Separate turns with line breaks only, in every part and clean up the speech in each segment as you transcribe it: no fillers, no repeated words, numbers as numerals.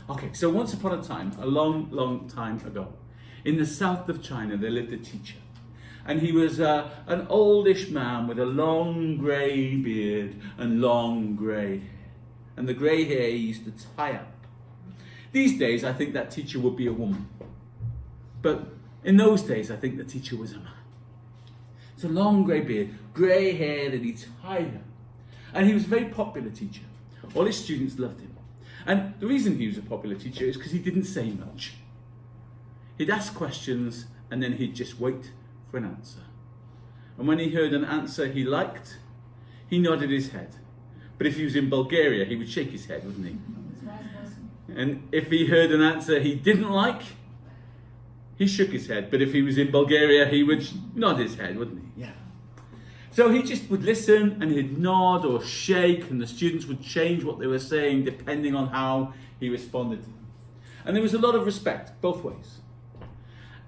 Okay, so once upon a time, a long, long time ago, in the south of China, there lived a teacher. And he was an oldish man with a long grey beard and long grey hair. And the grey hair he used to tie up. These days, I think that teacher would be a woman. But in those days, I think the teacher was a man. It's a long grey beard, grey hair that he tied up. And he was a very popular teacher. All his students loved him. And the reason he was a popular teacher is because he didn't say much. He'd ask questions and then he'd just wait for an answer. And when he heard an answer he liked, he nodded his head. But if he was in Bulgaria, he would shake his head, wouldn't he? And if he heard an answer he didn't like, he shook his head. But if he was in Bulgaria, he would nod his head, wouldn't he? Yeah. So he just would listen and he'd nod or shake, and the students would change what they were saying depending on how he responded to them. And there was a lot of respect both ways.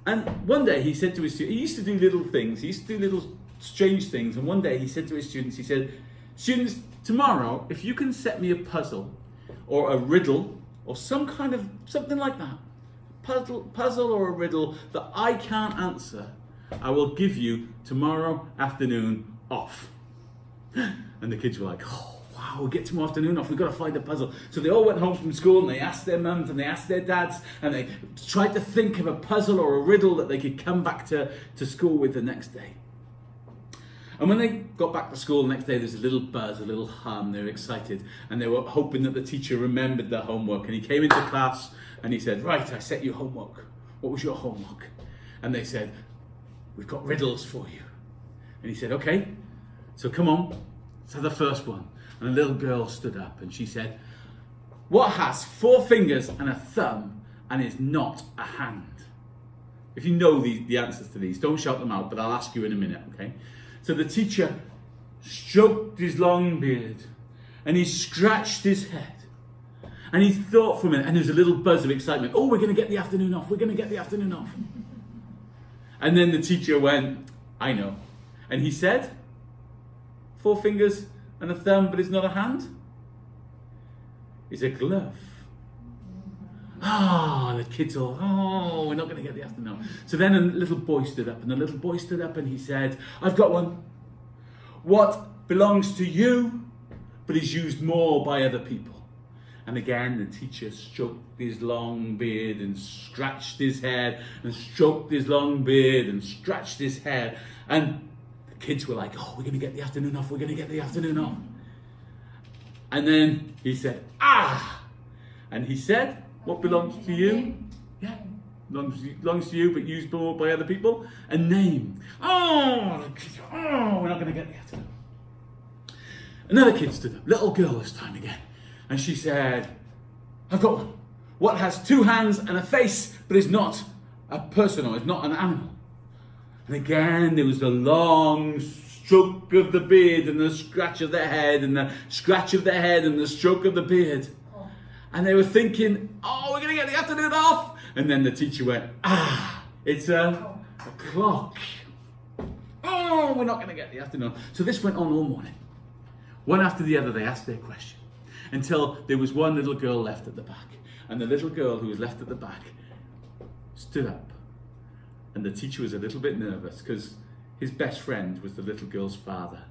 And one day he said to his students, he used to do little things, he used to do little strange things, and one day he said to his students, he said, "Students, tomorrow, if you can set me a puzzle or a riddle or something like that, puzzle or a riddle that I can't answer, I will give you tomorrow afternoon off." And the kids were like, "Oh, wow, we get tomorrow afternoon off, we've got to find a puzzle." So they all went home from school and they asked their mums and they asked their dads and they tried to think of a puzzle or a riddle that they could come back to school with the next day. And when they got back to school the next day, there's a little buzz, a little hum, they were excited and they were hoping that the teacher remembered their homework. And he came into class and he said, "Right, I set you homework. What was your homework?" And they said, "We've got riddles for you." And he said, "Okay, so come on, let's have the first one." And a little girl stood up and she said, "What has 4 fingers and a thumb and is not a hand?" If you know the answers to these, don't shout them out, but I'll ask you in a minute, okay? So the teacher stroked his long beard and he scratched his head. And he thought for a minute, and there was a little buzz of excitement. "Oh, we're going to get the afternoon off, we're going to get the afternoon off." And then the teacher went, "I know." And he said, 4 fingers and a thumb, but it's not a hand? It's a glove. The kids all, we're not going to get the afternoon. So then a little boy stood up, and the little boy stood up and he said, "I've got one. What belongs to you, but is used more by other people?" And again, the teacher stroked his long beard and scratched his head and stroked his long beard and scratched his head. And the kids were like, "Oh, we're going to get the afternoon off, we're going to get the afternoon off." And then he said, "Ah!" And he said, "What belongs to you?" Yeah, belongs to you, but used more by other people. A name. Oh, we're not going to get the afternoon. Another kid stood up, little girl this time again. And she said, "I've got one. What has 2 hands and a face, but is not a person or is not an animal?" And again, there was a long stroke of the beard and the scratch of the head and the scratch of the head and the stroke of the beard. And they were thinking, "Oh, we're going to get the afternoon off." And then the teacher went, "It's a clock. Oh, we're not going to get the afternoon." So this went on all morning. One after the other, they asked their question until there was one little girl left at the back. And the little girl who was left at the back stood up. And the teacher was a little bit nervous because his best friend was the little girl's father.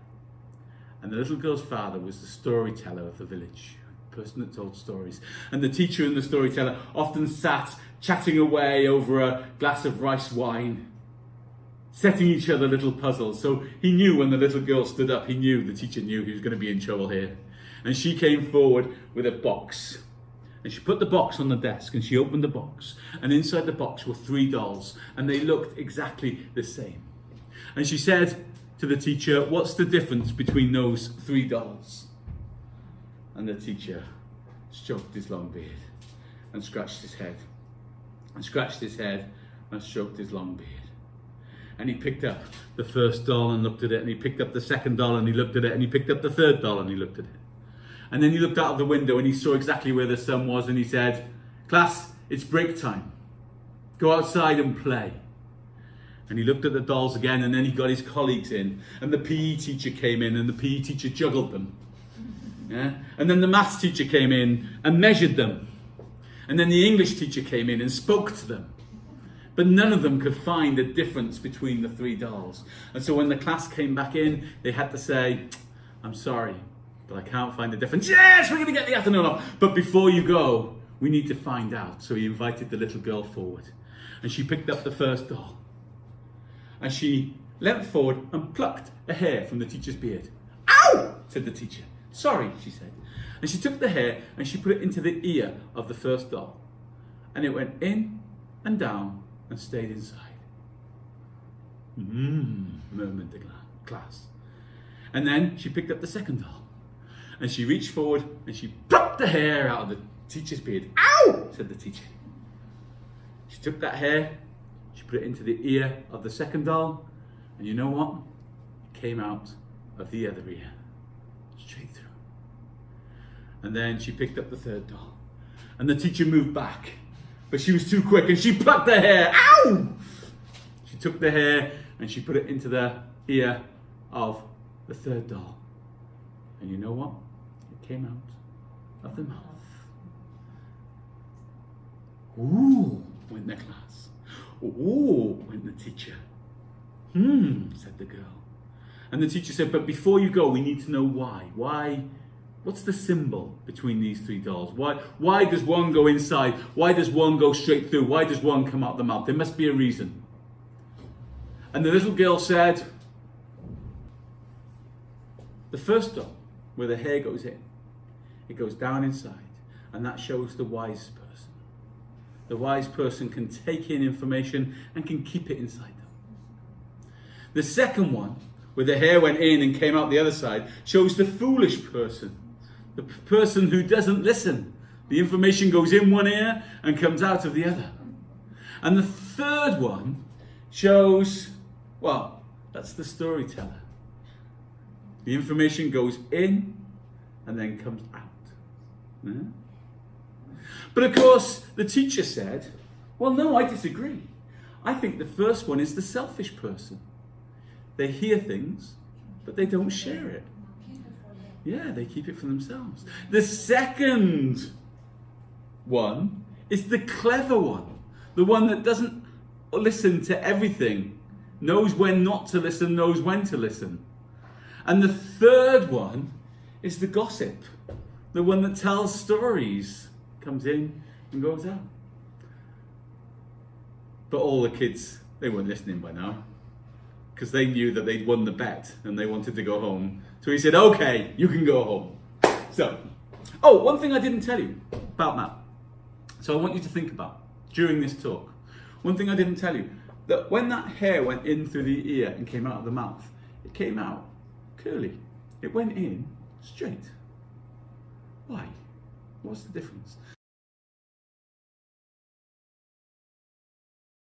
And the little girl's father was the storyteller of the village, the person that told stories. And the teacher and the storyteller often sat chatting away over a glass of rice wine, setting each other little puzzles. So he knew when the little girl stood up, the teacher knew he was going to be in trouble here. And she came forward with a box. And she put the box on the desk and she opened the box. And inside the box were 3 dolls. And they looked exactly the same. And she said to the teacher, "What's the difference between those 3 dolls?" And the teacher stroked his long beard and scratched his head. And scratched his head and stroked his long beard. And he picked up the first doll and looked at it. And he picked up the second doll and he looked at it. And he picked up the third doll and he looked at it. And then he looked out of the window and he saw exactly where the sun was and he said, "Class, it's break time. Go outside and play." And he looked at the dolls again and then he got his colleagues in. And the PE teacher came in and the PE teacher juggled them. Yeah? And then the maths teacher came in and measured them. And then the English teacher came in and spoke to them. But none of them could find a difference between the three dolls. And so when the class came back in, they had to say, I'm sorry, but I can't find the difference. Yes, we're going to get the afternoon off. But before you go, we need to find out. So he invited the little girl forward. And she picked up the first doll. And she leant forward and plucked a hair from the teacher's beard. Ow! Said the teacher. Sorry, she said. And she took the hair and she put it into the ear of the first doll. And it went in and down and stayed inside. Murmured the class. And then she picked up the second doll. And she reached forward and she plucked the hair out of the teacher's beard. Ow! Said the teacher. She took that hair, she put it into the ear of the second doll, and you know what? It came out of the other ear. Straight through. And then she picked up the third doll. And the teacher moved back. But she was too quick and she plucked the hair. Ow! She took the hair and she put it into the ear of the third doll. And you know what? It came out of the mouth. Ooh, went the class. Ooh, went the teacher. Said the girl. And the teacher said, but before you go, we need to know why. Why? What's the symbol between these three dolls? Why does one go inside? Why does one go straight through? Why does one come out the mouth? There must be a reason. And the little girl said, the first doll, where the hair goes in, it goes down inside, and that shows the wise person. The wise person can take in information and can keep it inside them. The second one, where the hair went in and came out the other side, shows the foolish person. The person who doesn't listen. The information goes in one ear and comes out of the other. And the third one shows, well, that's the storyteller. The information goes in and then comes out. Yeah? But of course, the teacher said, well, no, I disagree. I think the first one is the selfish person. They hear things, but they don't share it. Yeah, they keep it for themselves. The second one is the clever one. The one that doesn't listen to everything. Knows when not to listen, knows when to listen. And the third one is the gossip. The one that tells stories. Comes in and goes out. But all the kids, they weren't listening by now. Because they knew that they'd won the bet and they wanted to go home. So he said, okay, you can go home. So, oh, one thing I didn't tell you about that. So I want you to think about during this talk. One thing I didn't tell you, that when that hair went in through the ear and came out of the mouth, it came out curly. It went in straight. Why? What's the difference?